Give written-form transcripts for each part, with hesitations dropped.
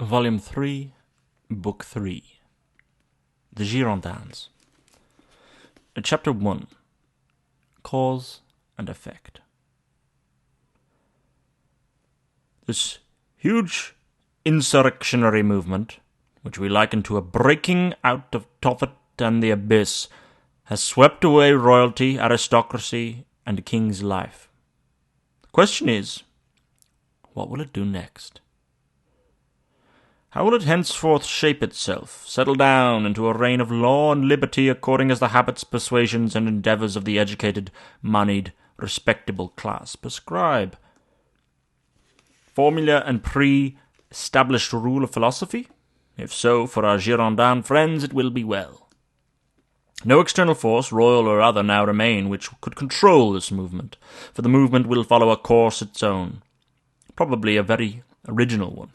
Volume 3, Book 3, The Girondins. Chapter 1, Cause and Effect. This huge insurrectionary movement, which we liken to a breaking out of Tophet and the abyss, has swept away royalty, aristocracy, and the king's life. The question is, what will it do next? How will it henceforth shape itself, settle down into a reign of law and liberty according as the habits, persuasions, and endeavours of the educated, moneyed, respectable class prescribe? Formula and pre-established rule of philosophy? If so, for our Girondin friends it will be well. No external force, royal or other, now remain which could control this movement, for the movement will follow a course its own, probably a very original one.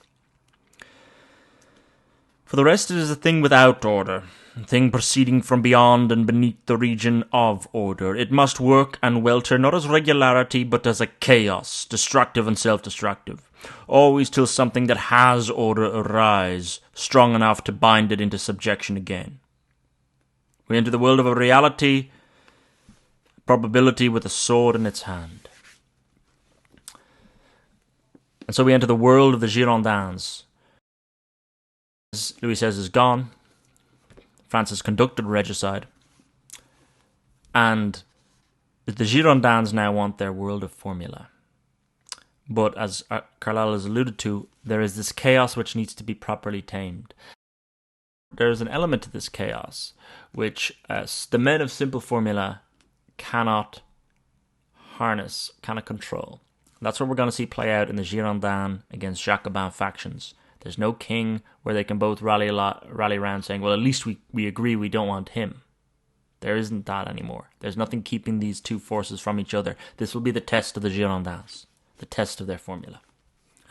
For the rest, it is a thing without order, a thing proceeding from beyond and beneath the region of order. It must work and welter not as regularity, but as a chaos, destructive and self-destructive, always till something that has order arise, strong enough to bind it into subjection again. We enter the world of a reality, probability with a sword in its hand. And so we enter the world of the Girondins. As Louis XVI is gone, France has conducted regicide, and the Girondins now want their world of formula. But as Carlyle has alluded to, there is this chaos which needs to be properly tamed. There is an element to this chaos which the men of simple formula cannot harness, cannot control. That's what we're going to see play out in the Girondins against Jacobin factions. There's no king where they can both rally around saying, well, at least we agree we don't want him. There isn't that anymore. There's nothing keeping these two forces from each other. This will be the test of the Girondins, the test of their formula.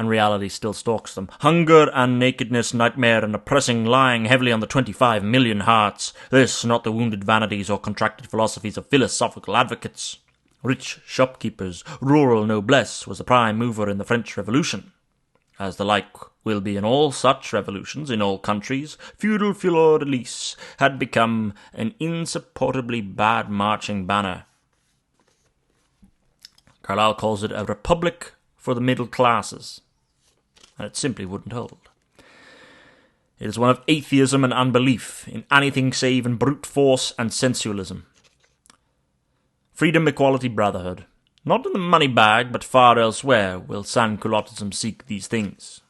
And reality still stalks them. Hunger and nakedness, nightmare and oppressing, lying heavily on the 25 million hearts. This, not the wounded vanities or contracted philosophies of philosophical advocates. Rich shopkeepers, rural noblesse was the prime mover in the French Revolution. As the like will be in all such revolutions in all countries, feudal fleur-de-lis had become an insupportably bad marching banner. Carlyle calls it a republic for the middle classes, and it simply wouldn't hold. It is one of atheism and unbelief in anything save in brute force and sensualism. Freedom, equality, brotherhood. Not in the money bag, but far elsewhere will Sansculottism seek these things.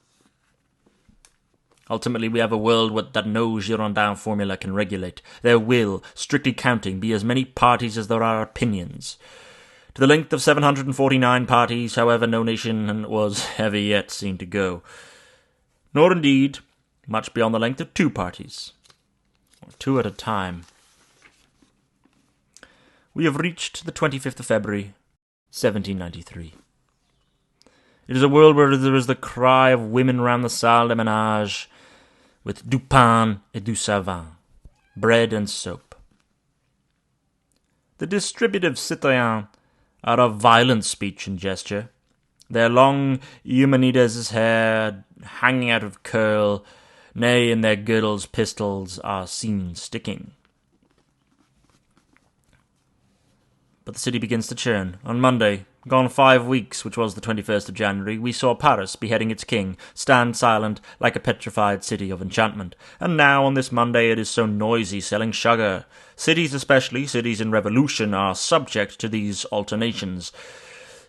Ultimately, we have a world that no Girondin formula can regulate. There will, strictly counting, be as many parties as there are opinions. To the length of 749 parties, however, no nation was ever yet seen to go. Nor, indeed, much beyond the length of two parties, or two at a time. We have reached the 25th of February, 1793. It is a world where there is the cry of women round the salle de ménage, with du pain et du savon, bread and soap. The distributive citoyens are of violent speech and gesture, their long Eumenides' hair hanging out of curl, nay, in their girdles pistols are seen sticking. But the city begins to churn. On Monday, gone 5 weeks, which was the 21st of January, we saw Paris, beheading its king, stand silent like a petrified city of enchantment. And now, on this Monday, it is so noisy, selling sugar. Cities especially, cities in revolution, are subject to these alternations,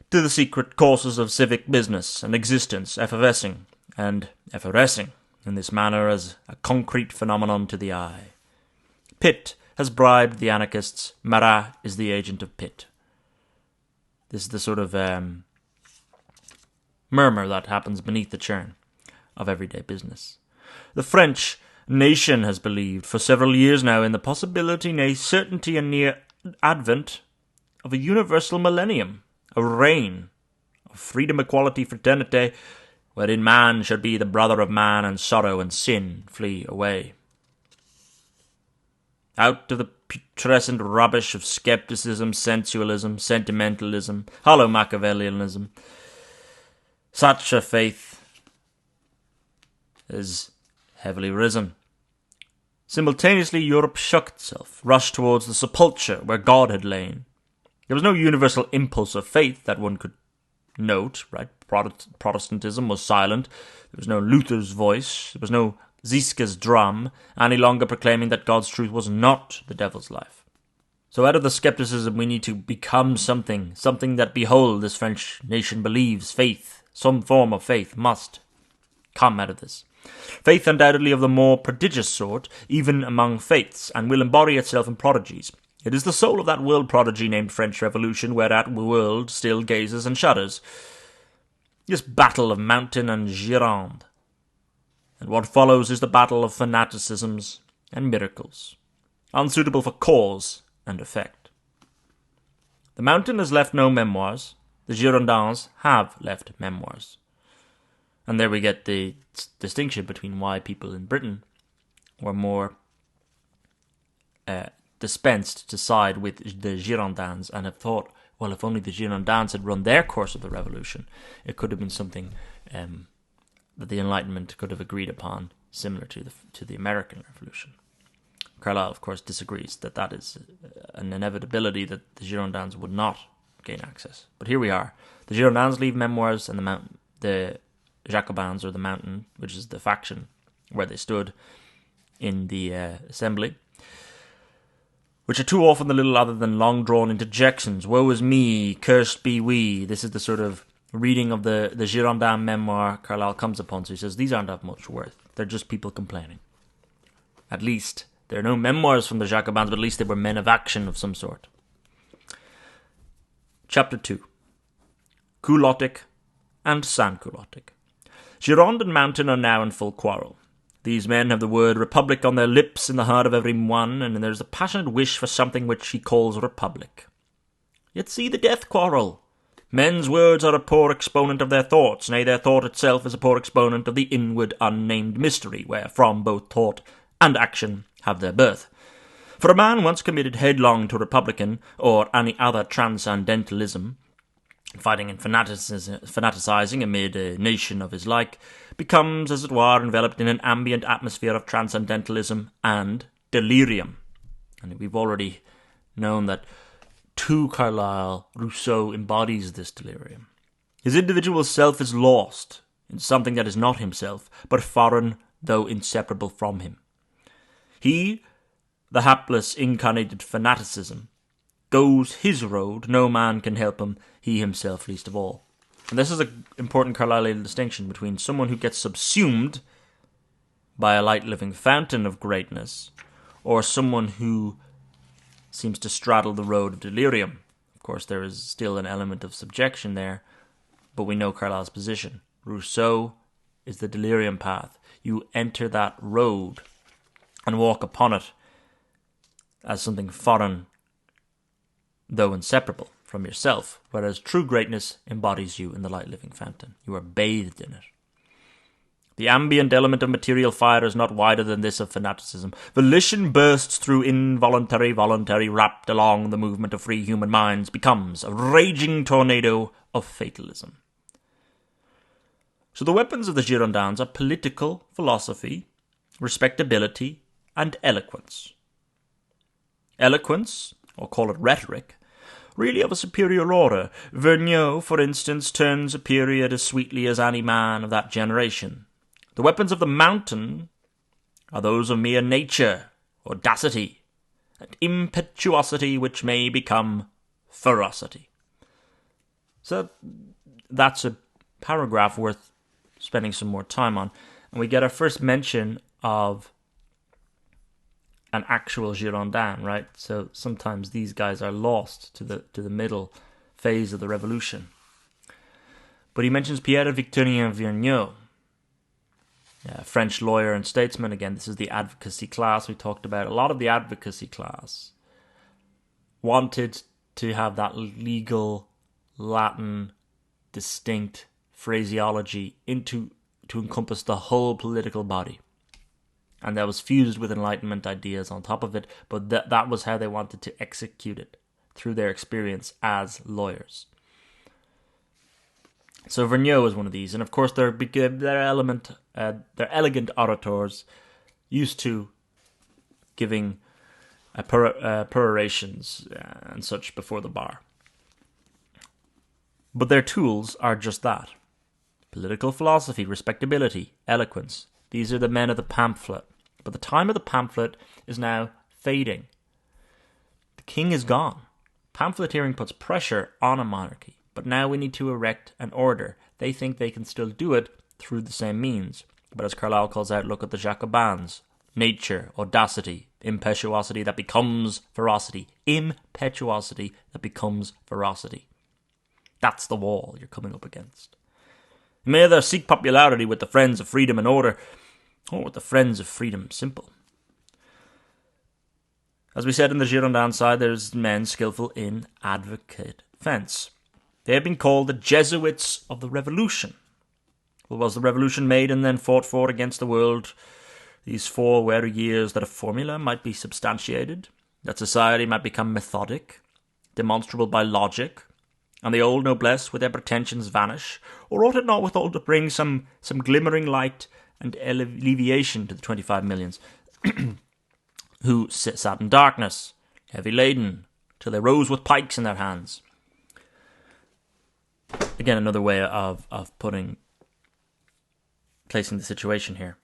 to the secret courses of civic business and existence, effervescing and effervescing in this manner as a concrete phenomenon to the eye. Pitt has bribed the anarchists. Marat is the agent of Pitt. This is the sort of murmur that happens beneath the churn of everyday business. The French nation has believed for several years now in the possibility, nay, certainty and near advent of a universal millennium, a reign of freedom, equality, fraternity, wherein man should be the brother of man and sorrow and sin flee away. Out of the putrescent rubbish of skepticism, sensualism, sentimentalism, hollow Machiavellianism. Such a faith has heavily risen. Simultaneously, Europe shook itself, rushed towards the sepulchre where God had lain. There was no universal impulse of faith that one could note, right? Protestantism was silent. There was no Luther's voice. There was no Ziska's drum, any longer proclaiming that God's truth was not the devil's life. So out of the skepticism, we need to become something that, behold, this French nation believes. Faith, some form of faith, must come out of this. Faith undoubtedly of the more prodigious sort, even among faiths, and will embody itself in prodigies. It is the soul of that world prodigy named French Revolution, whereat the world still gazes and shudders. This battle of mountain and Gironde. And what follows is the battle of fanaticisms and miracles, unsuitable for cause and effect. The mountain has left no memoirs. The Girondins have left memoirs. And there we get the distinction between why people in Britain were more dispensed to side with the Girondins and have thought, well, if only the Girondins had run their course of the revolution, it could have been something that the Enlightenment could have agreed upon, similar to the American Revolution. Carlyle, of course, disagrees that is an inevitability that the Girondins would not gain access. But here we are. The Girondins leave memoirs, and the Jacobins, or the Mountain, which is the faction where they stood in the assembly, which are too often the little other than long-drawn interjections. Woe is me, cursed be we. This is the sort of reading of the Girondin memoir Carlyle comes upon. So he says, these aren't of much worth. They're just people complaining. At least, there are no memoirs from the Jacobins, but at least they were men of action of some sort. Chapter 2. Culottic and Sansculottic. Gironde and Mountain are now in full quarrel. These men have the word republic on their lips in the heart of every one, and there is a passionate wish for something which he calls republic. Yet see the death quarrel. Men's words are a poor exponent of their thoughts, nay, their thought itself is a poor exponent of the inward unnamed mystery, wherefrom both thought and action have their birth. For a man once committed headlong to republican, or any other transcendentalism, fighting and fanaticizing amid a nation of his like, becomes, as it were, enveloped in an ambient atmosphere of transcendentalism and delirium. And we've already known that to Carlyle, Rousseau embodies this delirium. His individual self is lost in something that is not himself, but foreign, though inseparable from him. He, the hapless incarnated fanaticism, goes his road, no man can help him, he himself least of all. And this is an important Carlylean distinction between someone who gets subsumed by a light-living fountain of greatness, or someone who seems to straddle the road of delirium. Of course, there is still an element of subjection there, but we know Carlyle's position. Rousseau is the delirium path. You enter that road and walk upon it as something foreign, though inseparable from yourself, whereas true greatness embodies you in the light-living fountain. You are bathed in it. The ambient element of material fire is not wider than this of fanaticism. Volition bursts through involuntary, voluntary, wrapped along the movement of free human minds, becomes a raging tornado of fatalism. So the weapons of the Girondins are political philosophy, respectability, and eloquence. Eloquence, or call it rhetoric, really of a superior order. Vergniaud, for instance, turns a period as sweetly as any man of that generation. The weapons of the Mountain are those of mere nature, audacity, and impetuosity which may become ferocity. So that's a paragraph worth spending some more time on. And we get our first mention of an actual Girondin, right? So sometimes these guys are lost to the middle phase of the revolution. But he mentions Pierre-Victorien Vergniaud, a French lawyer and statesman. Again, this is the advocacy class we talked about. A lot of the advocacy class wanted to have that legal, Latin, distinct phraseology to encompass the whole political body. And that was fused with Enlightenment ideas on top of it, but that was how they wanted to execute it, through their experience as lawyers. So Vergniaud is one of these, and of course they're elegant orators, used to giving perorations and such before the bar. But their tools are just that: political philosophy, respectability, eloquence. These are the men of the pamphlet. But the time of the pamphlet is now fading. The king is gone. Pamphleteering puts pressure on a monarchy, but now we need to erect an order. They think they can still do it through the same means. But as Carlyle calls out, look at the Jacobins. Nature, audacity, impetuosity that becomes ferocity. Impetuosity that becomes ferocity. That's the wall you're coming up against. You may either seek popularity with the friends of freedom and order, or with the friends of freedom simple. As we said in the Girondin side, there's men skillful in advocate fence. They have been called the Jesuits of the Revolution. Well, was the revolution made and then fought for against the world these 4 weary years that a formula might be substantiated, that society might become methodic, demonstrable by logic, and the old noblesse with their pretensions vanish? Or ought it not withal to bring some glimmering light and alleviation to the 25 millions who sat in darkness, heavy laden, till they rose with pikes in their hands? Again, another way of placing the situation here.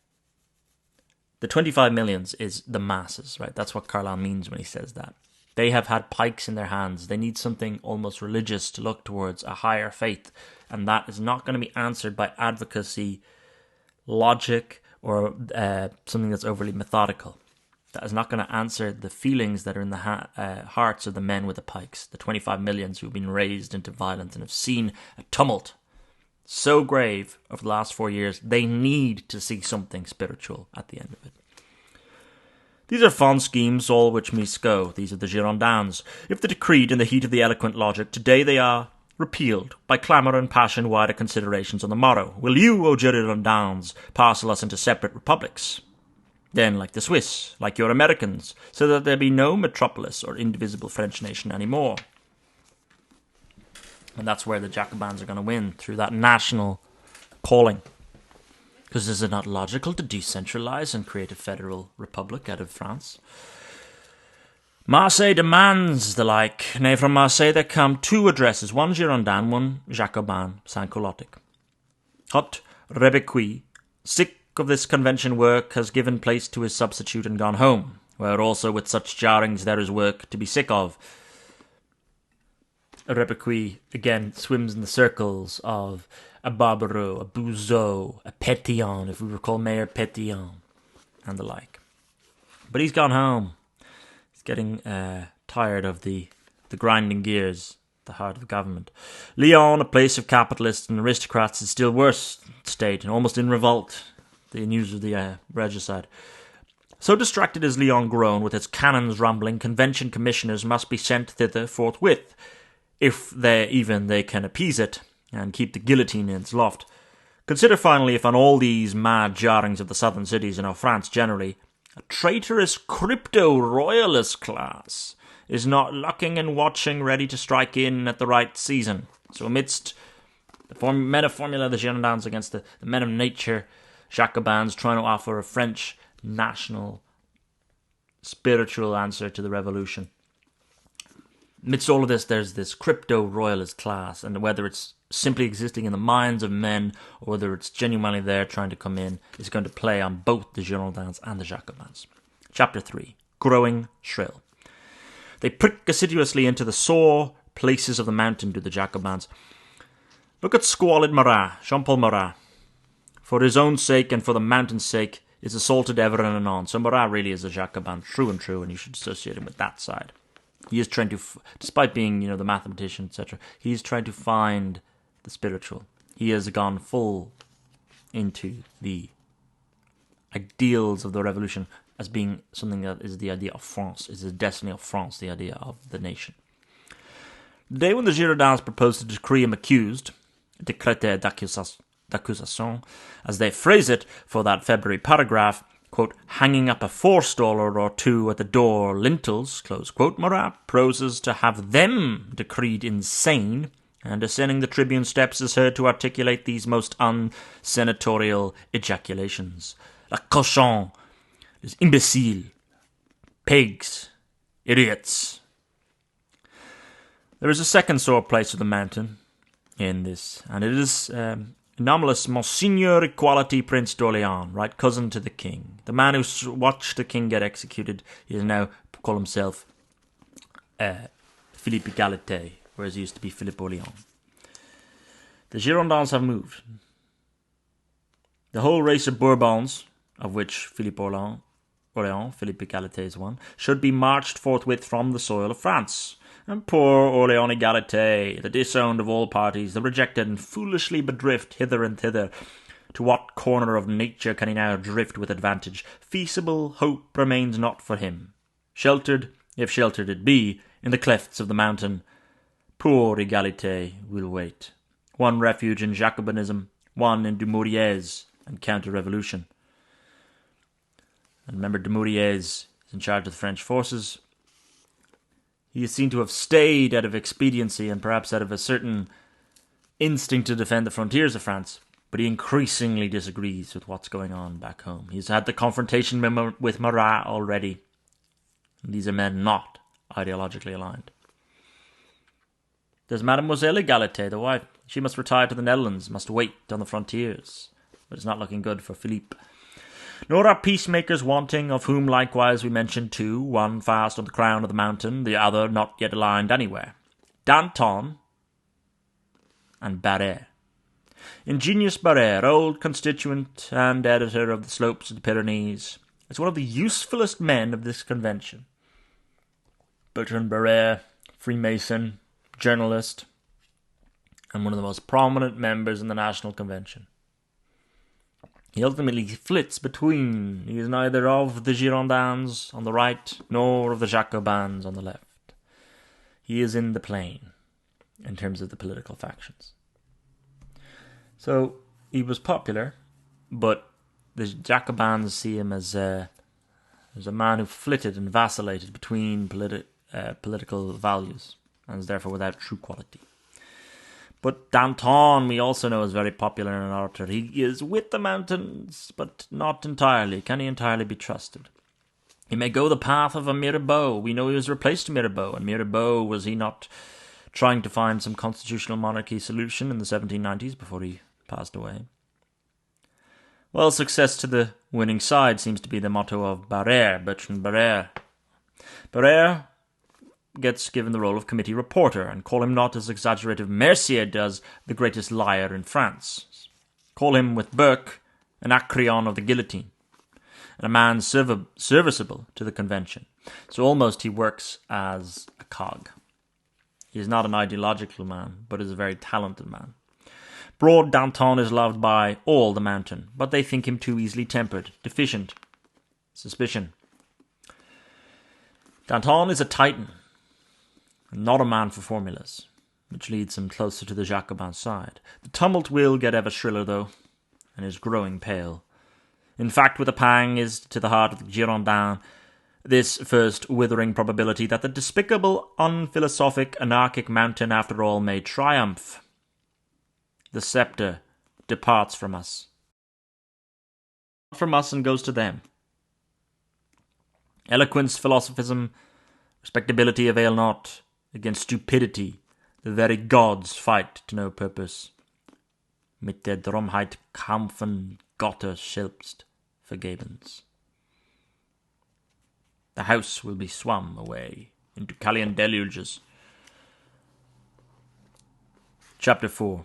The 25 millions is the masses, right? That's what Carlyle means when he says that. They have had pikes in their hands. They need something almost religious to look towards, a higher faith. And that is not going to be answered by advocacy, logic, or something that's overly methodical. That is not going to answer the feelings that are in the hearts of the men with the pikes, the 25 millions who have been raised into violence and have seen a tumult so grave over the last 4 years. They need to see something spiritual at the end of it. These are fond schemes, all which must go. These are the Girondins. If they decreed in the heat of the eloquent logic, today they are repealed by clamour and passion wider considerations on the morrow. Will you, O Girondins, parcel us into separate republics? Then, like the Swiss, like your Americans, so that there be no metropolis or indivisible French nation any more. And that's where the Jacobins are going to win, through that national calling. Because is it not logical to decentralize and create a federal republic out of France? Marseille demands the like. Nay, from Marseille there come 2 addresses, one Girondin, one Jacobin, Sansculottic. Hot Rebequi, sick of this convention work, has given place to his substitute and gone home, where also with such jarrings there is work to be sick of. A Rebequi, again, swims in the circles of a Barbaro, a Bouzeau, a Pétion, if we recall Mayor Pétion, and the like. But he's gone home. He's getting tired of the grinding gears, the heart of government. Lyon, a place of capitalists and aristocrats, is still worse state and almost in revolt. The news of the regicide. So distracted is Lyon grown, with its cannons rumbling, convention commissioners must be sent thither forthwith, if they can appease it and keep the guillotine in its loft. Consider finally if on all these mad jarrings of the southern cities and of France generally, a traitorous crypto-royalist class is not looking and watching, ready to strike in at the right season. So amidst the men of formula, the Girondins, against the men of nature, Jacobins trying to offer a French national spiritual answer to the revolution. Amidst all of this, there's this crypto-royalist class, and whether it's simply existing in the minds of men or whether it's genuinely there trying to come in, is going to play on both the Girondins and the Jacobins. Chapter 3. Growing Shrill. They prick assiduously into the sore places of the mountain, do the Jacobins. Look at squalid Marat, Jean-Paul Marat. For his own sake and for the mountain's sake is assaulted ever and anon. So Marat really is a Jacobin, true, and you should associate him with that side. He is trying to, despite being, the mathematician, etc., he is trying to find the spiritual. He has gone full into the ideals of the revolution as being something that is the idea of France, is the destiny of France, the idea of the nation. The day when the Girondins proposed to decree him accused, décret d'accusation, as they phrase it for that February paragraph, quote, hanging up a $4 or 2 at the door lintels, close quote, Marat proposes to have them decreed insane and ascending the tribune steps is heard to articulate these most unsenatorial ejaculations. La cochon, les imbéciles, pigs, idiots. There is a second sore place of the mountain in this, and it is anomalous Monseigneur Equality Prince d'Orléans, right cousin to the king. The man who watched the king get executed, he is now call himself Philippe Egalité, whereas he used to be Philippe Orléans. The Girondins have moved. The whole race of Bourbons, of which Philippe Orléans, Philippe Egalité is one, should be marched forthwith from the soil of France. And poor Orléans Egalité, the disowned of all parties, the rejected and foolishly bedrift hither and thither, to what corner of nature can he now drift with advantage? Feasible hope remains not for him. Sheltered, if sheltered it be, in the clefts of the mountain, poor Egalité will wait. One refuge in Jacobinism, one in Dumouriez and counter-revolution. And remember, Dumouriez is in charge of the French forces. He is seen to have stayed out of expediency and perhaps out of a certain instinct to defend the frontiers of France, but he increasingly disagrees with what's going on back home. He's had the confrontation with Marat already. These are men not ideologically aligned. There's Mademoiselle Egalité, the wife. She must retire to the Netherlands, must wait on the frontiers. But it's not looking good for Philippe. Nor are peacemakers wanting, of whom likewise we mention two, one fast on the crown of the mountain, the other not yet aligned anywhere. Danton and Barrère. Ingenious Barrère, old constituent and editor of the Slopes of the Pyrenees, is one of the usefulest men of this convention. Bertrand Barrère, Freemason, journalist, and one of the most prominent members in the National Convention. He ultimately flits between. He is neither of the Girondins on the right, nor of the Jacobins on the left. He is in the plane, in terms of the political factions. So, he was popular, but the Jacobins see him as a man who flitted and vacillated between political values, and is therefore without true quality. But Danton, we also know, is very popular in an orator. He is with the mountains, but not entirely. Can he entirely be trusted? He may go the path of a Mirabeau. We know he was replaced Mirabeau, and Mirabeau, was he not trying to find some constitutional monarchy solution in the 1790s before he passed away? Well, success to the winning side seems to be the motto of Barrère, Bertrand Barrère. Barrère gets given the role of committee reporter, and call him not as exaggerative Mercier does, the greatest liar in France. Call him, with Burke, an Acreon of the guillotine, and a man serviceable to the convention. So almost he works as a cog. He is not an ideological man, but is a very talented man. Broad Danton is loved by all the mountain, but they think him too easily tempered, deficient, suspicion. Danton is a titan, not a man for formulas, which leads him closer to the Jacobin side. The tumult will get ever shriller, though, and is growing pale. In fact, with a pang is to the heart of the Girondins this first withering probability that the despicable, unphilosophic, anarchic mountain after all may triumph. The sceptre departs from us. From us and goes to them. Eloquence, philosophism, respectability avail not. Against stupidity, the very gods fight to no purpose. Mit der Dummheit kämpfen Götter selbst, vergebens. The house will be swum away into Callian deluges. Chapter 4.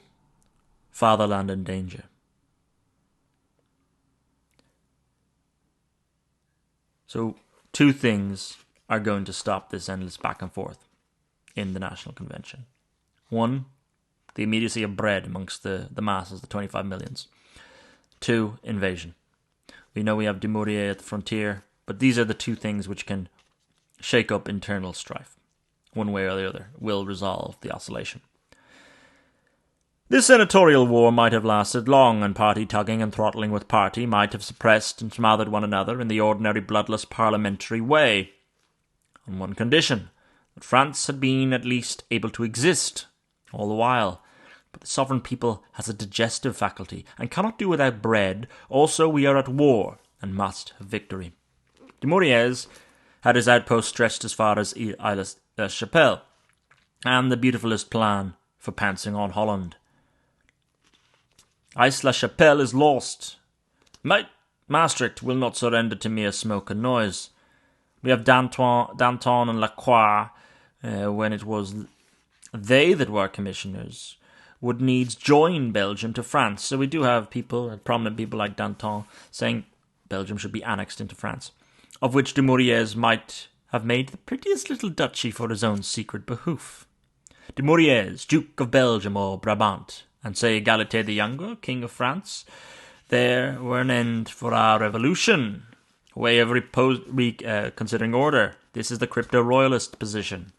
Fatherland and Danger. So, two things are going to stop this endless back and forth in the National Convention. One, the immediacy of bread amongst the masses, the 25 millions. Two, invasion. We know we have Dumouriez at the frontier, but these are the two things which can shake up internal strife. One way or the other will resolve the oscillation. This senatorial war might have lasted long, and party tugging and throttling with party might have suppressed and smothered one another in the ordinary bloodless parliamentary way. On one condition, that France had been at least able to exist all the while. But the sovereign people has a digestive faculty, and cannot do without bread. Also we are at war, and must have victory. Dumouriez had his outpost stretched as far as Aix-la-Chapelle, and the beautifulest plan for pouncing on Holland. Aix-la-Chapelle is lost. Maastricht will not surrender to mere smoke and noise. We have Danton and Lacroix, when it was they that were commissioners, would needs join Belgium to France. So we do have people, prominent people like Danton, saying Belgium should be annexed into France, of which Dumouriez might have made the prettiest little duchy for his own secret behoof. Dumouriez, Duke of Belgium or Brabant, and say Egalite the Younger, King of France, there were an end for our revolution. Way of considering order. This is the crypto-royalist position.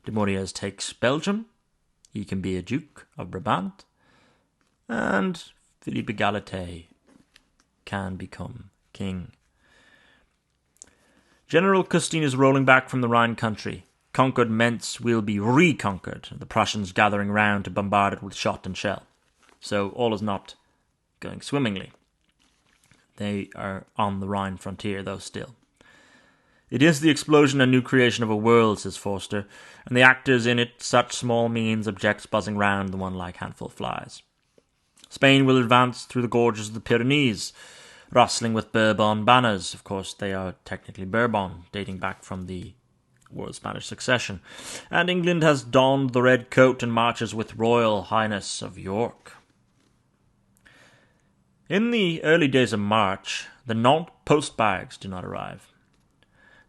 Dumouriez takes Belgium. He can be a Duke of Brabant. And Philippe Egalite can become king. General Custine is rolling back from the Rhine country. Conquered Mentz will be reconquered, the Prussians gathering round to bombard it with shot and shell. So all is not going swimmingly. They are on the Rhine frontier, though, still. It is the explosion and new creation of a world, says Forster, and the actors in it such small means objects buzzing round the one like handful of flies. Spain will advance through the gorges of the Pyrenees, rustling with Bourbon banners. Of course, they are technically Bourbon, dating back from the War of Spanish Succession. And England has donned the red coat and marches with Royal Highness of York. In the early days of March, the Nantes post-bags do not arrive.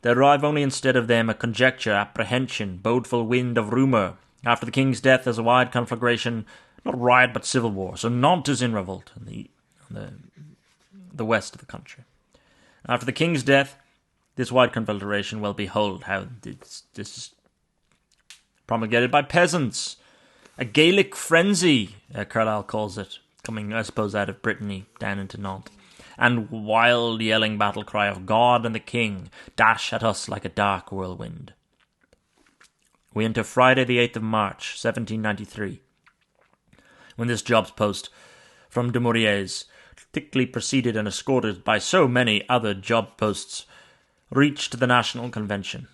They arrive only instead of them a conjecture, apprehension, bodeful wind of rumour. After the king's death there's a wide conflagration, not riot but civil war. So Nantes is in revolt in the west of the country. After the king's death, this wide conflagration, well, behold how this is promulgated by peasants. A Gaelic frenzy, Carlyle calls it, coming, I suppose, out of Brittany down into Nantes. And wild yelling battle cry of God and the King dash at us like a dark whirlwind. We enter Friday the 8th of March, 1793, when this jobs post from Dumouriez, thickly preceded and escorted by so many other job posts, reached the National Convention.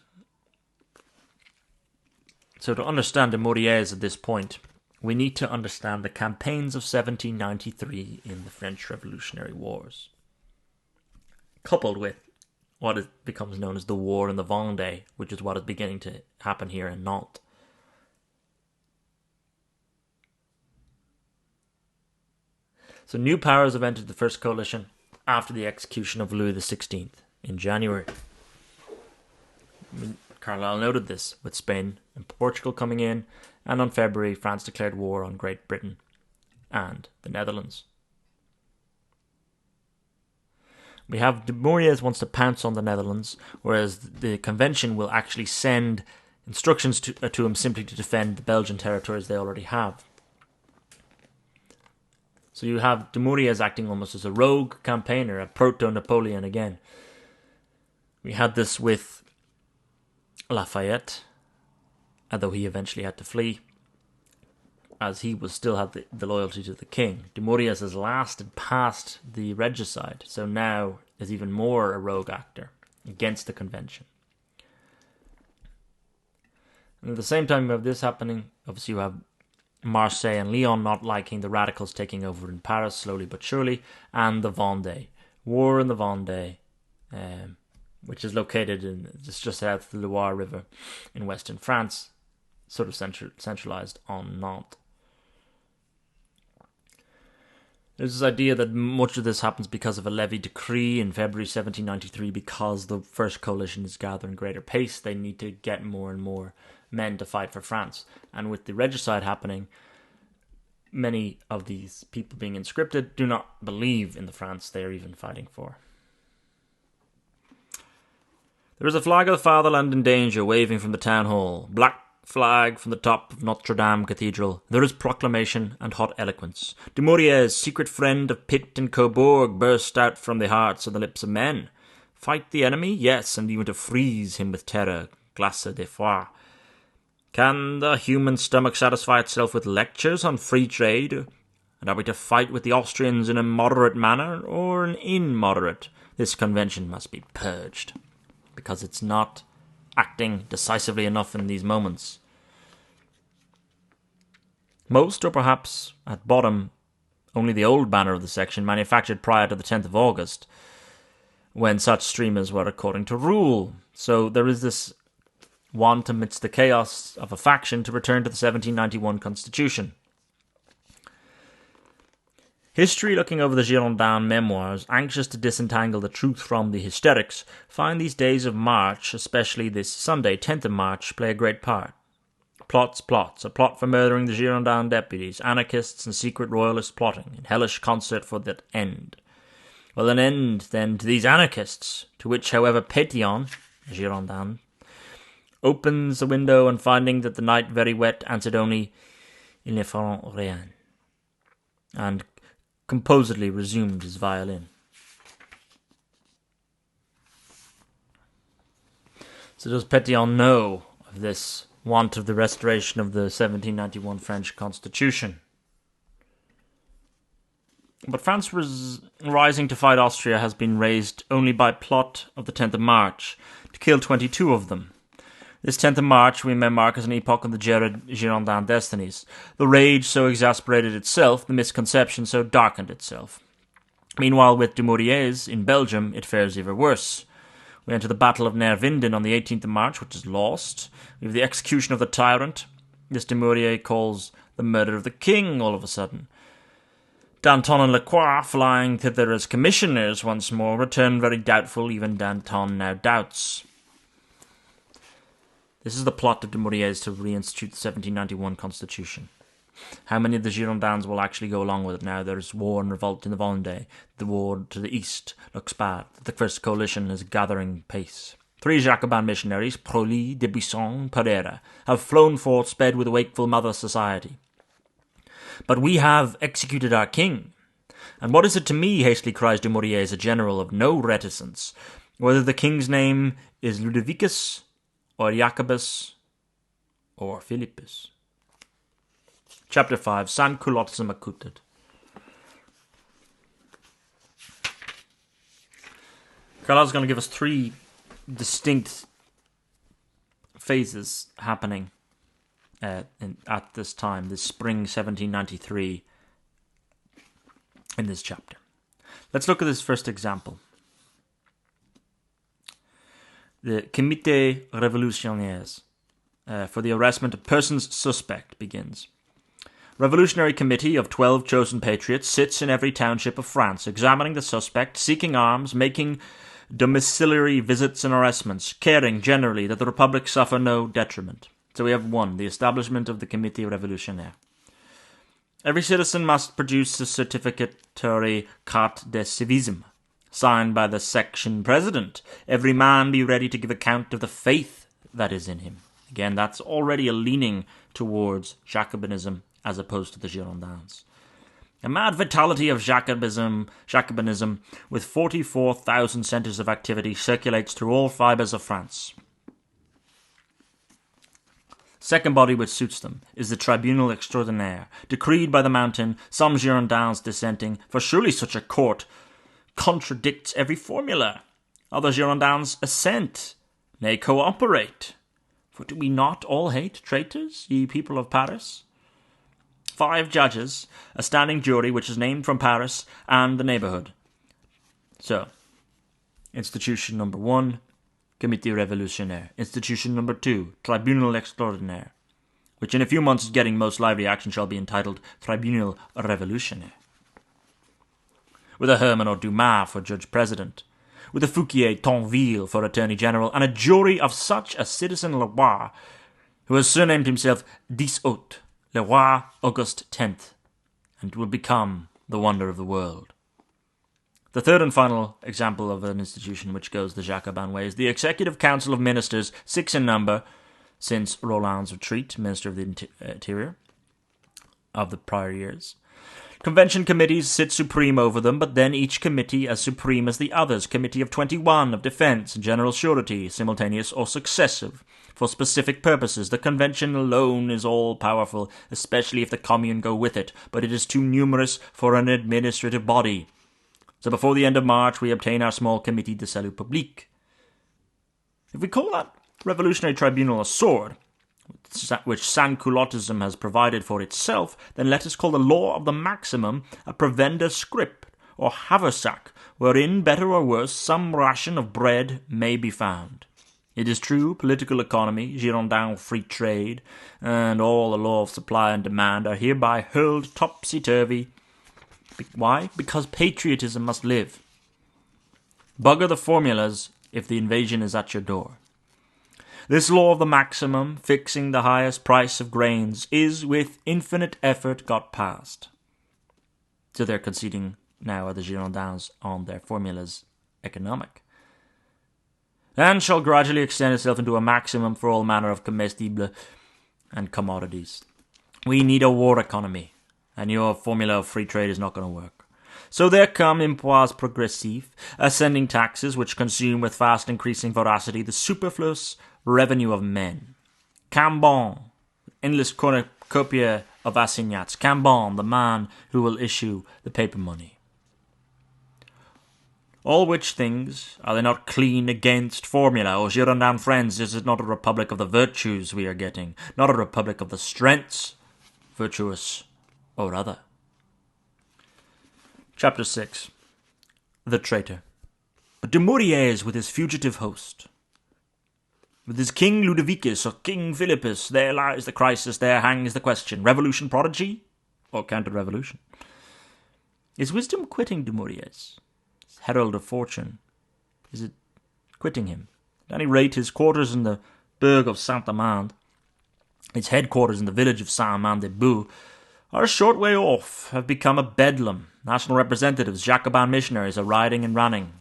So to understand Dumouriez at this point, we need to understand the campaigns of 1793 in the French Revolutionary Wars, coupled with what becomes known as the War in the Vendée, which is what is beginning to happen here in Nantes. So new powers have entered the First Coalition after the execution of Louis XVI in January. Carlyle noted this, with Spain and Portugal coming in, and on February France declared war on Great Britain and the Netherlands. We have Dumouriez wants to pounce on the Netherlands, whereas the convention will actually send instructions to him simply to defend the Belgian territories they already have. So you have Dumouriez acting almost as a rogue campaigner, a proto-Napoleon again. We had this with Lafayette, although he eventually had to flee, as he still had the loyalty to the king. Dumouriez has lasted past the regicide, so now is even more a rogue actor against the convention. And at the same time you have this happening, obviously you have Marseille and Lyon not liking the radicals taking over in Paris slowly but surely, and the Vendée. War in the Vendée, which is located just south of the Loire River in western France, sort of centralized on Nantes. There's this idea that much of this happens because of a levy decree in February 1793, because the First Coalition is gathering greater pace. They need to get more and more men to fight for France. And with the regicide happening, many of these people being conscripted do not believe in the France they are even fighting for. There is a flag of the Fatherland in danger waving from the town hall. Black flag from the top of Notre Dame Cathedral. There is proclamation and hot eloquence. Dumouriez, secret friend of Pitt and Cobourg, burst out from the hearts and the lips of men. Fight the enemy? Yes, and even to freeze him with terror. Glace de froid. Can the human stomach satisfy itself with lectures on free trade? And are we to fight with the Austrians in a moderate manner or an immoderate? This convention must be purged, because it's not acting decisively enough in these moments. Most, or perhaps at bottom, only the old banner of the section, manufactured prior to the 10th of August, when such streamers were according to rule. So there is this want amidst the chaos of a faction to return to the 1791 constitution. History, looking over the Girondin memoirs, anxious to disentangle the truth from the hysterics, find these days of March, especially this Sunday, 10th of March, play a great part. Plots, a plot for murdering the Girondin deputies, anarchists and secret royalists plotting, in hellish concert for that end. Well, an end, then, to these anarchists, to which, however, Pétion, Girondin, opens the window and finding that the night very wet, answered only, "Ils ne feront rien," and composedly resumed his violin. So does Pétion know of this want of the restoration of the 1791 French Constitution? But France rising to fight Austria has been raised only by plot of the 10th of March, to kill 22 of them. This 10th of March we may mark as an epoch of the Girondin destinies. The rage so exasperated itself, the misconception so darkened itself. Meanwhile, with Dumouriez in Belgium, it fares even worse. We enter the Battle of Nervinden on the 18th of March, which is lost. We have the execution of the tyrant. This Dumouriez calls the murder of the king all of a sudden. Danton and Lacroix, flying thither as commissioners once more, return very doubtful. Even Danton now doubts. This is the plot of Dumouriez to reinstitute the 1791 constitution. How many of the Girondins will actually go along with it now? There's war and revolt in the Vendée. The war to the east looks bad. The first coalition is gathering pace. 3 Jacobin missionaries, Proli, Debuisson, Pereira, have flown forth, sped with wakeful mother society. But we have executed our king. And what is it to me, hastily cries Dumouriez, a general of no reticence, whether the king's name is Ludovicus, or Jacobus, or Philippus? Chapter 5, Sansculottism Accoutred. Carlyle's going to give us 3 distinct phases happening at this time, this spring 1793, in this chapter. Let's look at this first example. The Comité Révolutionnaires for the arrestment of persons suspect begins. Revolutionary committee of 12 chosen patriots sits in every township of France, examining the suspect, seeking arms, making domiciliary visits and arrestments, caring generally that the Republic suffer no detriment. So we have 1, the establishment of the Comité Révolutionnaire. Every citizen must produce a certificatory carte de civisme, signed by the section president. Every man be ready to give account of the faith that is in him. Again, that's already a leaning towards Jacobinism as opposed to the Girondins. A mad vitality of Jacobinism with 44,000 centres of activity circulates through all fibres of France. Second body which suits them is the Tribunal Extraordinaire, decreed by the Mountain, some Girondins dissenting, for surely such a court contradicts every formula. Other Girondins assent, nay, cooperate. For do we not all hate traitors, ye people of Paris? 5 judges, a standing jury which is named from Paris and the neighbourhood. So, institution number 1, Comité Révolutionnaire. Institution number 2, Tribunal Extraordinaire, which in a few months is getting most lively action, shall be entitled Tribunal Révolutionnaire. With a Herman or Dumas for Judge President, with a Fouquier Tonville for Attorney General, and a jury of such a citizen Leroy, who has surnamed himself 10 Leroy August 10th, and will become the wonder of the world. The third and final example of an institution which goes the Jacobin way is the Executive Council of Ministers, 6 in number, since Roland's retreat, Minister of the Interior, of the prior years. Convention committees sit supreme over them, but then each committee as supreme as the others. Committee of 21 of Defence and General Surety, simultaneous or successive. For specific purposes, the convention alone is all-powerful, especially if the commune go with it, but it is too numerous for an administrative body. So before the end of March, we obtain our small Committee de Salut Public. If we call that revolutionary tribunal a sword, which Sansculottism has provided for itself, then let us call the law of the maximum a provender script, or haversack, wherein, better or worse, some ration of bread may be found. It is true, political economy, Girondin free trade, and all the law of supply and demand are hereby hurled topsy-turvy. Why? Because patriotism must live. Bugger the formulas if the invasion is at your door. This law of the maximum, fixing the highest price of grains, is with infinite effort got passed. So they're conceding now are the Girondins on their formulas economic. And shall gradually extend itself into a maximum for all manner of comestibles and commodities. We need a war economy, and your formula of free trade is not going to work. So there come impots progressifs, ascending taxes which consume with fast increasing voracity the superfluous revenue of men. Cambon, endless cornucopia of assignats. Cambon, the man who will issue the paper money. All which things, are they not clean against formula? O Girondin friends, is it not a republic of the virtues we are getting, not a republic of the strengths, virtuous or other? Chapter 6. The Traitor. But Dumouriez with his fugitive host, with his King Ludovicus or King Philippus, there lies the crisis, there hangs the question. Revolution prodigy or counter-revolution? Is wisdom quitting Dumouriez? Herald of fortune, is it quitting him? At any rate, his quarters in the burg of Saint-Amand, its headquarters in the village of Saint-Amand-des-Bois, are a short way off, have become a bedlam. National representatives, Jacobin missionaries are riding and running.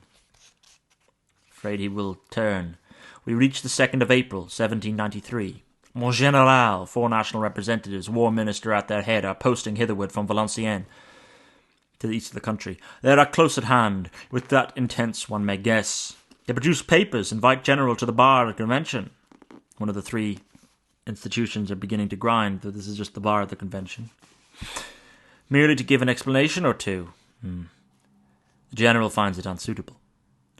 Afraid he will turn. We reach the 2nd of April, 1793. Mon General, 4 national representatives, war minister at their head, are posting hitherward from Valenciennes, to the east of the country. They are close at hand, with that intense one may guess. They produce papers, invite General to the bar at the convention. One of the 3 institutions are beginning to grind, though this is just the bar at the convention. Merely to give an explanation or two. The General finds it unsuitable.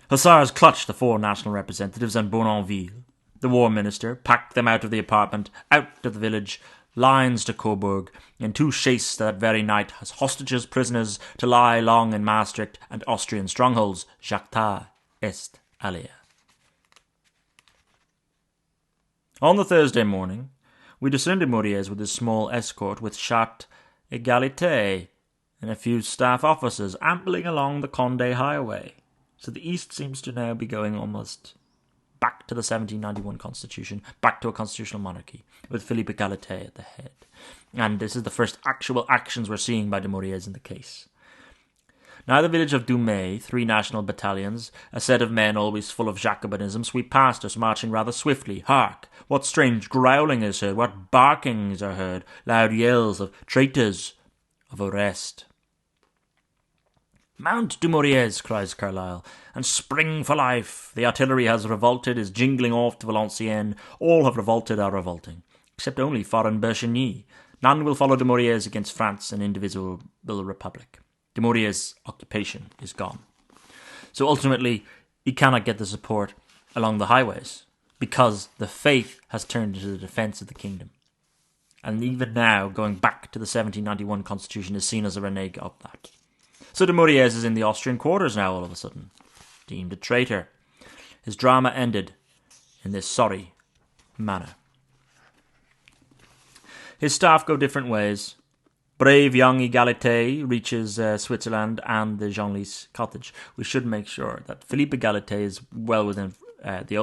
Hussars clutch the 4 national representatives and Bournonville. The war minister packed them out of the apartment, out of the village, lines to Coburg, and 2 chased that very night as hostages, prisoners, to lie long in Maastricht and Austrian strongholds. Jacta est alia. On the Thursday morning, we discern Dumouriez with his small escort with Charte Égalité and a few staff officers ambling along the Condé highway. So the East seems to now be going almost back to the 1791 constitution, back to a constitutional monarchy, with Philippe Égalité at the head. And this is the first actual actions we're seeing by Dumouriez in the case. Now the village of Dumay, 3 national battalions, a set of men always full of Jacobinism, sweep past us, marching rather swiftly. Hark! What strange growling is heard, what barkings are heard, loud yells of traitors, of arrest. "Mount, Dumouriez," cries Carlyle, "and spring for life. The artillery has revolted, is jingling off to Valenciennes. All have revolted, are revolting, except only foreign Bercheny. None will follow Dumouriez against France, an indivisible republic. Dumouriez's occupation is gone." So ultimately, he cannot get the support along the highways, because the faith has turned into the defence of the kingdom. And even now, going back to the 1791 constitution is seen as a renege of that. So Dumouriez is in the Austrian quarters now all of a sudden, deemed a traitor. His drama ended in this sorry manner. His staff go different ways. Brave young Égalité reaches Switzerland and the Genlis cottage. We should make sure that Philippe Égalité is well within the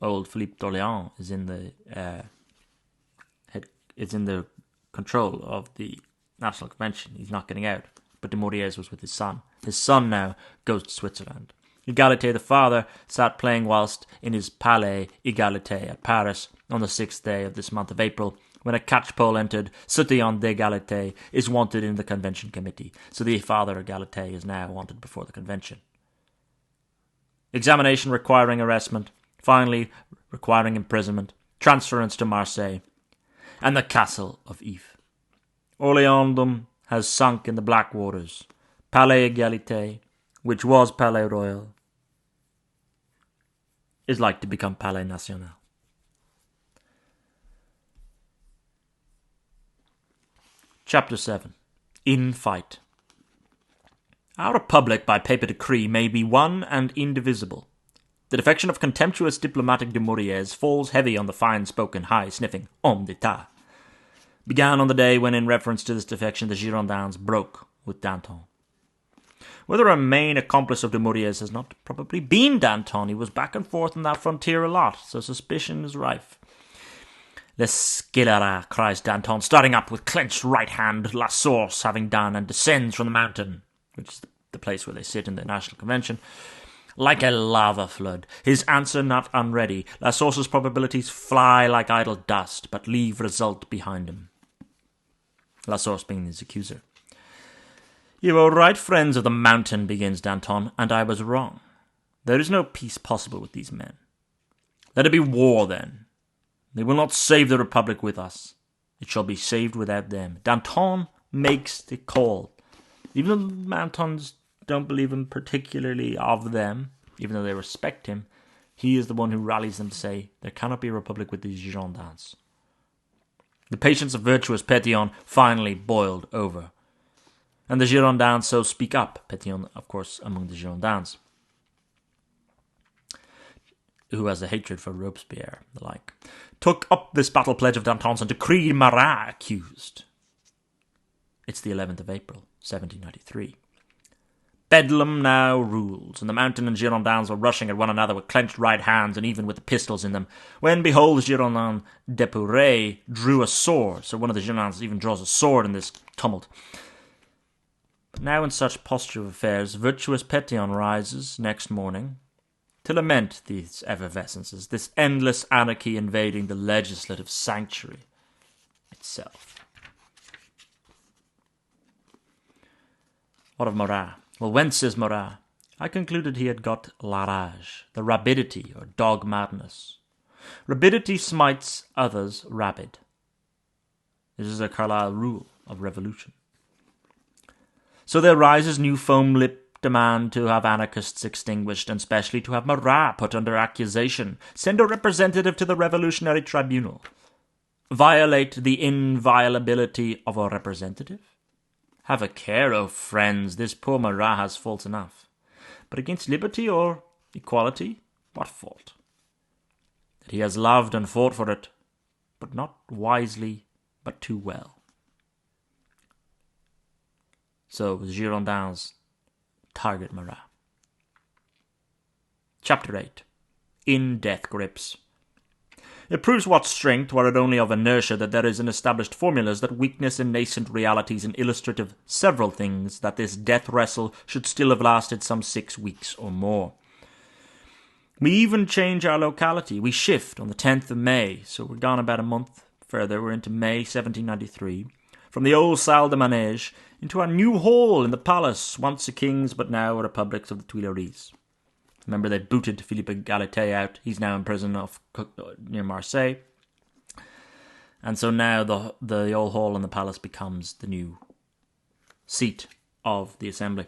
old Philippe d'Orléans is in the control of the National Convention. He's not getting out. But Dumouriez was with his son. His son now goes to Switzerland. Égalité the father sat playing whilst in his Palais Égalité at Paris on the 6th day of this month of April, When a catchpole entered, Citoyen d'Égalité is wanted in the convention committee, so the Father Égalité is now wanted before the convention. Examination requiring arrestment, finally requiring imprisonment, transference to Marseille, and the castle of Yves. Orleandum has sunk in the black waters. Palais Égalité, which was Palais Royal, is like to become Palais National. Chapter 7. In Fight. Our republic by paper decree may be one and indivisible. The defection of contemptuous diplomatic Dumouriez falls heavy on the fine-spoken, high-sniffing homme d'etat. Began on the day when, in reference to this defection, the Girondins broke with Danton. Whether a main accomplice of Dumouriez has not probably been Danton, he was back and forth on that frontier a lot, so suspicion is rife. "Le scélérat," cries Danton, starting up with clenched right hand, La Source having done, and descends from the mountain, which is the place where they sit in the National Convention, like a lava flood. His answer not unready. La Source's probabilities fly like idle dust, but leave result behind him. La Source being his accuser. "You were right, friends of the mountain," begins Danton, "and I was wrong. There is no peace possible with these men. Let it be war, then. They will not save the Republic with us. It shall be saved without them." Danton makes the call. Even though the Mountains don't believe him particularly of them, even though they respect him, he is the one who rallies them to say, there cannot be a Republic with these Girondins. The patience of virtuous Pétion finally boiled over. And the Girondins so speak up. Pétion, of course, among the Girondins, who has a hatred for Robespierre, the like, took up this battle pledge of Danton's and decreed Marat accused. It's the 11th of April, 1793. Bedlam now rules, and the Mountain and Girondins were rushing at one another with clenched right hands and even with the pistols in them, when, behold, Girondin Depuré drew a sword, so one of the Girondins even draws a sword in this tumult. But now in such posture of affairs, virtuous Pétion rises next morning, to lament these effervescences, this endless anarchy invading the legislative sanctuary itself. What of Marat? Well, whence is Marat? I concluded he had got la rage, the rabidity or dog madness. Rabidity smites others rabid. This is a Carlyle rule of revolution. So there rises new foam-lipped demand to have anarchists extinguished, and specially to have Marat put under accusation. Send a representative to the Revolutionary Tribunal. Violate the inviolability of a representative? Have a care, O friends, this poor Marat has fault enough. But against liberty or equality, what fault? That he has loved and fought for it, but not wisely, but too well. So the Girondins target Marat. Chapter 8. In Death Grips. It proves what strength, were it only of inertia, that there is in established formulas, that weakness in nascent realities and illustrative several things, that this death wrestle should still have lasted some 6 weeks or more. We even change our locality. We shift on the 10th of May, so we're gone about a month further. We're into May 1793. From the old Salle de Manège into our new hall in the palace, once a king's but now a republic's of the Tuileries. Remember, they booted Philippe Égalité out. He's now in prison near Marseille. And so now the old hall in the palace becomes the new seat of the assembly.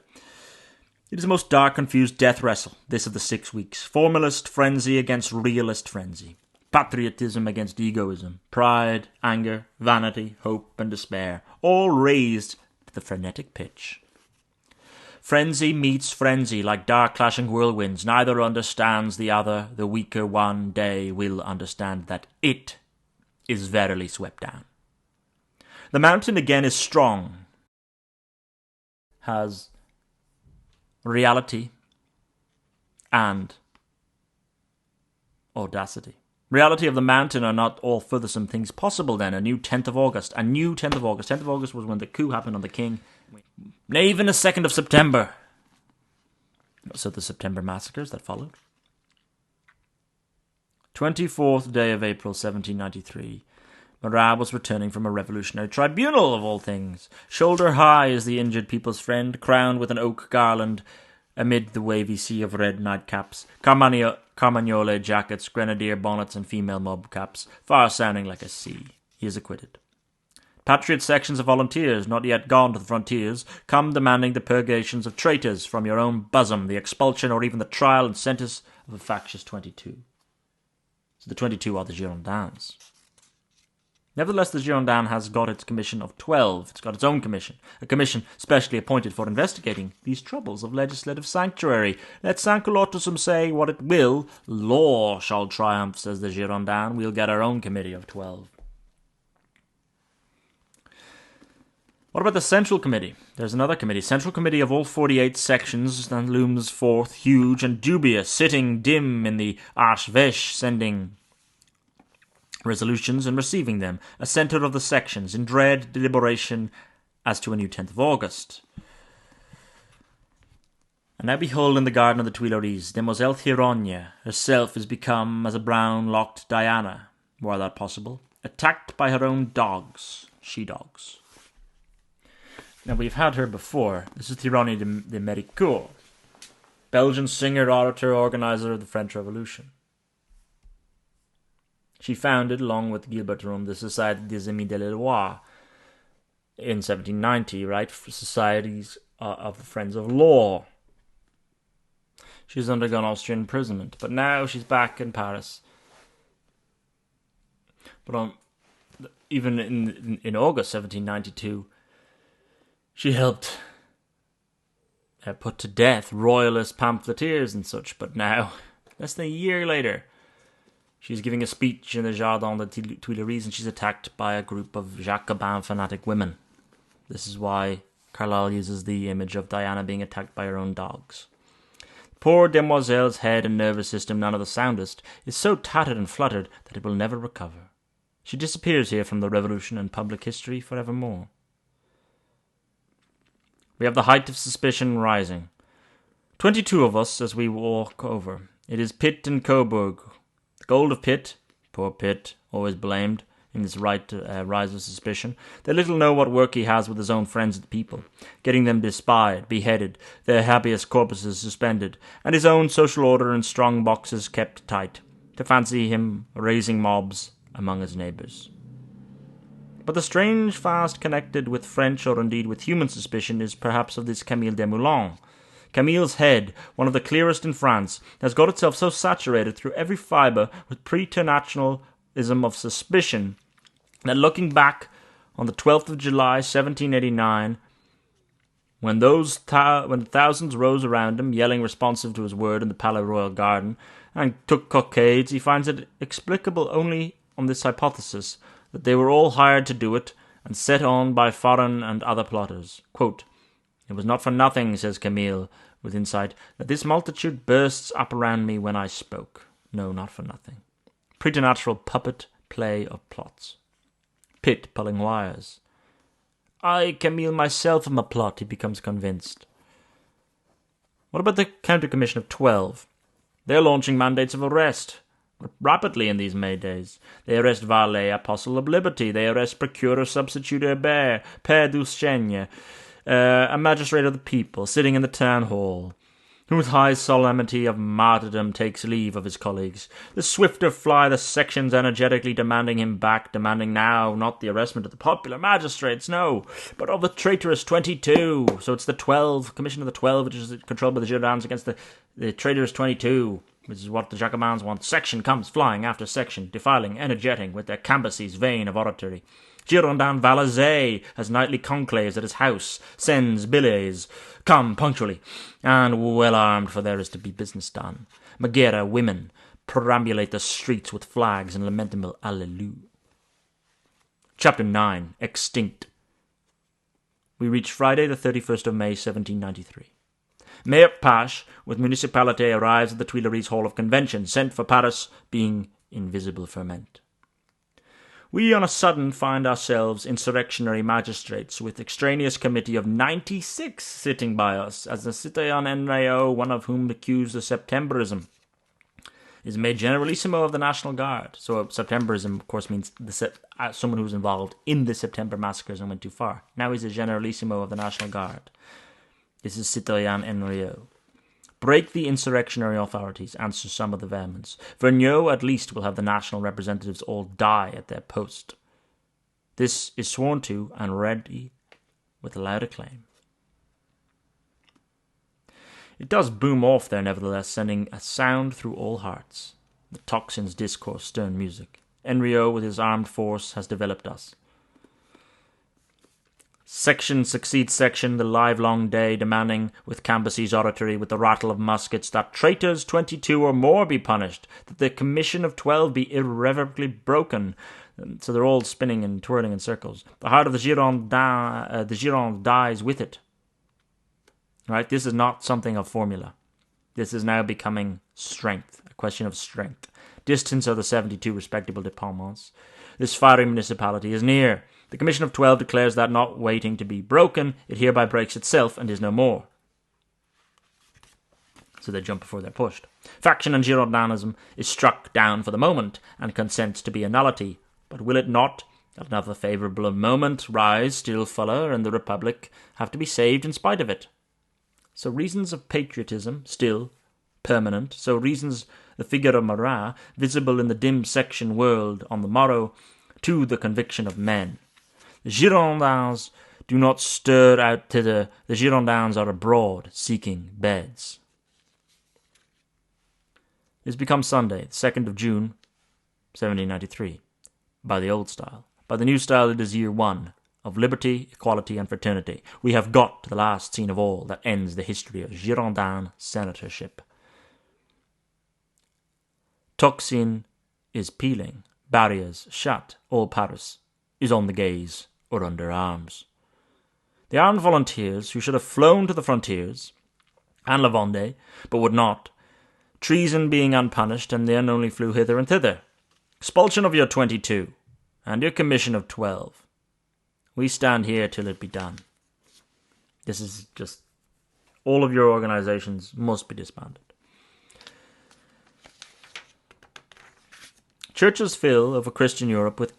It is a most dark, confused death wrestle, this of the 6 weeks. Formalist frenzy against realist frenzy. Patriotism against egoism. Pride, anger, vanity, hope, and despair. All raised to the frenetic pitch. Frenzy meets frenzy like dark clashing whirlwinds. Neither understands the other. The weaker one day will understand that it is verily swept down. The mountain again is strong. Has reality and audacity. Reality of the mountain are not all furthersome things possible then. A new 10th of August. 10th of August was when the coup happened on the king. Even the 2nd of September. So the September massacres that followed. 24th day of April 1793. Marat was returning from a revolutionary tribunal, of all things. Shoulder high is the injured people's friend, crowned with an oak garland amid the wavy sea of red nightcaps, Carmagnole jackets, grenadier bonnets, and female mob caps, far sounding like a sea. He is acquitted. Patriot sections of volunteers, not yet gone to the frontiers, come demanding the purgations of traitors from your own bosom, the expulsion or even the trial and sentence of a factious 22. So the 22 are the Girondins. Nevertheless, the Girondin has got its commission of 12. It's got its own commission, a commission specially appointed for investigating these troubles of legislative sanctuary. Let Sansculottism say what it will, law shall triumph, says the Girondin. We'll get our own committee of 12. What about the Central Committee? There's another committee. Central Committee of all 48 sections that looms forth huge and dubious, sitting dim in the Archveche, sending resolutions and receiving them, a centre of the sections, in dread deliberation as to a new 10th of August. And now behold, in the garden of the Tuileries, Demoiselle Thirogne herself is become as a brown-locked Diana, were that possible, attacked by her own dogs, she-dogs. Now, we've had her before. This is Thirogne de Méricourt, Belgian singer, orator, organizer of the French Revolution. She founded, along with Gilbert Rome, the Société des Amis de la Loi in 1790, right? For societies of the Friends of Law. She's undergone Austrian imprisonment, but now she's back in Paris. But even in August 1792, she helped put to death royalist pamphleteers and such, but now, less than a year later, she's giving a speech in the Jardin des Tuileries and she's attacked by a group of Jacobin fanatic women. This is why Carlyle uses the image of Diana being attacked by her own dogs. Poor demoiselle's head and nervous system, none of the soundest, is so tattered and fluttered that it will never recover. She disappears here from the revolution and public history forevermore. We have the height of suspicion rising. 22 of us as we walk over. It is Pitt and Coburg. The gold of Pitt, poor Pitt, always blamed in his rise of suspicion. They little know what work he has with his own friends and people, getting them despied, beheaded, their habeas corpuses suspended, and his own social order and strong boxes kept tight, to fancy him raising mobs among his neighbours. But the strange fast connected with French or indeed with human suspicion is perhaps of this Camille Desmoulins. Camille's head, one of the clearest in France, has got itself so saturated through every fibre with preternaturalism of suspicion that looking back on the 12th of July 1789, when thousands rose around him, yelling responsive to his word in the Palais Royal garden, and took cockades, he finds it explicable only on this hypothesis, that they were all hired to do it, and set on by foreign and other plotters. Quote, "It was not for nothing," says Camille, with insight, "that this multitude bursts up around me when I spoke. No, not for nothing. Preternatural puppet play of plots. Pitt pulling wires. I, Camille, myself am a plot," he becomes convinced. What about the Counter Commission of 12? They're launching mandates of arrest rapidly in these May days. They arrest Varlet, Apostle of Liberty. They arrest Procureur Substitute Herbert, Père Duchesne, a magistrate of the people, sitting in the town hall, who with high solemnity of martyrdom takes leave of his colleagues. The swifter fly the sections energetically demanding him back, demanding now not the arrestment of the popular magistrates, no, but of the traitorous 22. So it's the 12, Commission of the 12, which is controlled by the Girondins against the traitorous 22. Which is what the Jacobins want. Section comes flying after section, defiling, energetic with their Cambyses vein of oratory. Girondin Valazé has nightly conclaves at his house, sends billets, come punctually, and well armed, for there is to be business done. Megara women perambulate the streets with flags and lamentable Alleluia. Chapter 9. Extinct. We reach Friday the 31st of May, 1793. Mayor Pache, with municipality, arrives at the Tuileries Hall of Convention, sent for Paris, being invisible ferment. We on a sudden find ourselves insurrectionary magistrates, with extraneous committee of 96 sitting by us, as the citoyen Henriot, one of whom accused of Septemberism. is made Generalissimo of the National Guard. So Septemberism, of course, means someone who was involved in the September massacres and went too far. Now he's a Generalissimo of the National Guard. This is Citoyen Henriot. Break the insurrectionary authorities, answers some of the vehemence. Vergniaud at least will have the national representatives all die at their post. This is sworn to and ready with loud acclaim. It does boom off there, nevertheless, sending a sound through all hearts. The toxins discourse stern music. Henriot, with his armed force, has developed us. Section succeeds section, the livelong day demanding, with Cambyses' oratory, with the rattle of muskets, that traitors 22 or more be punished, that the commission of 12 be irrevocably broken. So they're all spinning and twirling in circles. The heart of the Girondins dies with it. Right? This is not something of formula. This is now becoming strength, a question of strength. Distance are the 72 respectable departments. This fiery municipality is near. The Commission of 12 declares that, not waiting to be broken, it hereby breaks itself and is no more. So they jump before they're pushed. Faction and Girondinism is struck down for the moment and consents to be a nullity. But will it not, at another favourable moment, rise still fuller, and the Republic have to be saved in spite of it? So reasons of patriotism, still permanent, so reasons the figure of Marat, visible in the dim section world on the morrow, to the conviction of men. The Girondins do not stir out thither, the Girondins are abroad, seeking beds. It has become Sunday, the 2nd of June, 1793, by the old style. By the new style it is year 1, of liberty, equality, and fraternity. We have got to the last scene of all that ends the history of Girondin senatorship. Toxin is peeling, barriers shut, all Paris is on the gaze or under arms. The armed volunteers who should have flown to the frontiers, and La Vendée, but would not, treason being unpunished, and then only flew hither and thither. Expulsion of your 22, and your commission of 12. We stand here till it be done. This is just, all of your organizations must be disbanded. Churches fill over Christian Europe with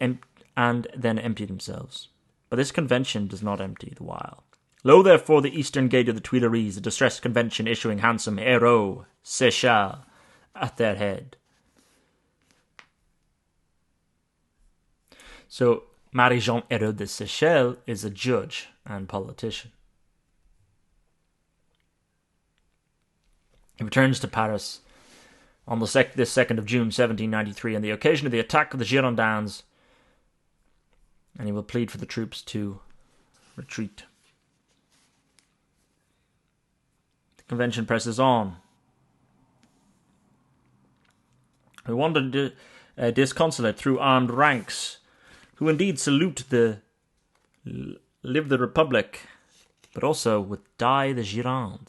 and then empty themselves. But this convention does not empty the while. Lo, therefore, the eastern gate of the Tuileries, the distressed convention issuing handsome héros, Seychelles, at their head. So, Marie-Jean Hérault de Seychelles is a judge and politician. He returns to Paris on this 2nd of June 1793 on the occasion of the attack of the Girondins, and he will plead for the troops to retreat. The convention presses on. We wanted disconsolate through armed ranks, who indeed salute live the Republic, but also with die the Gironde.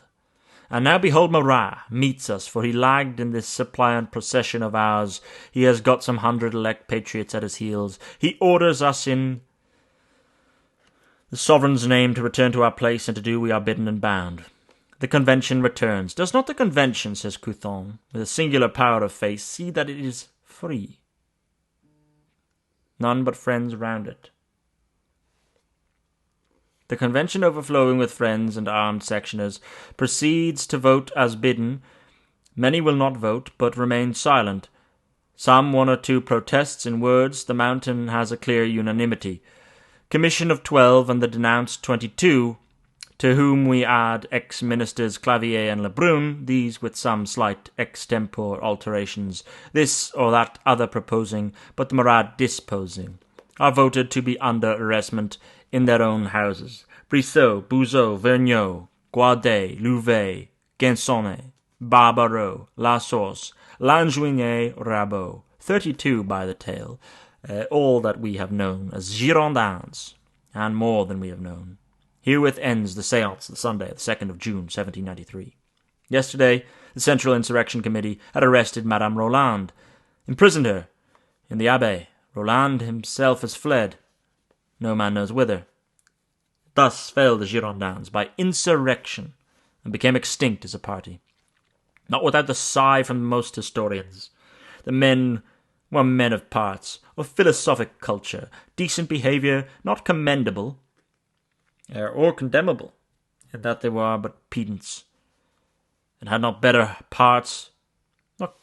And now behold Marat meets us, for he lagged in this suppliant procession of ours. He has got some 100 elect patriots at his heels. He orders us in the sovereign's name to return to our place and to do we are bidden and bound. The convention returns. Does not the convention, says Couthon, with a singular power of face, see that it is free? None but friends round it. The convention, overflowing with friends and armed sectioners, proceeds to vote as bidden. Many will not vote, but remain silent. Some 1 or 2 protests in words. The mountain has a clear unanimity. Commission of 12 and the denounced 22, to whom we add ex-ministers Clavier and Lebrun, these with some slight extempore alterations, this or that other proposing, but the Marat disposing, are voted to be under arrestment in their own houses. Brissot, Bouzeau, Vergniaud, Guadet, Louvet, Gensonnet, Barbaroux, Lassource, Lanjuinet, Rabot, 32 by the tale, all that we have known as Girondins, and more than we have known. Herewith ends the séance the Sunday of the 2nd of June, 1793. Yesterday, the Central Insurrection Committee had arrested Madame Roland, imprisoned her in the Abbaye. Roland himself has fled, no man knows whither. Thus fell the Girondins by insurrection, and became extinct as a party. Not without the sigh from most historians. The men were men of parts, of philosophic culture, decent behaviour, not commendable, or condemnable, in that they were but pedants, and had not better parts, not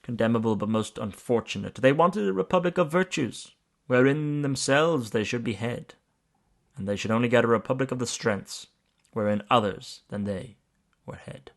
condemnable but most unfortunate. They wanted a republic of virtues, wherein themselves they should be head, and they should only get a republic of the strengths, wherein others than they were head.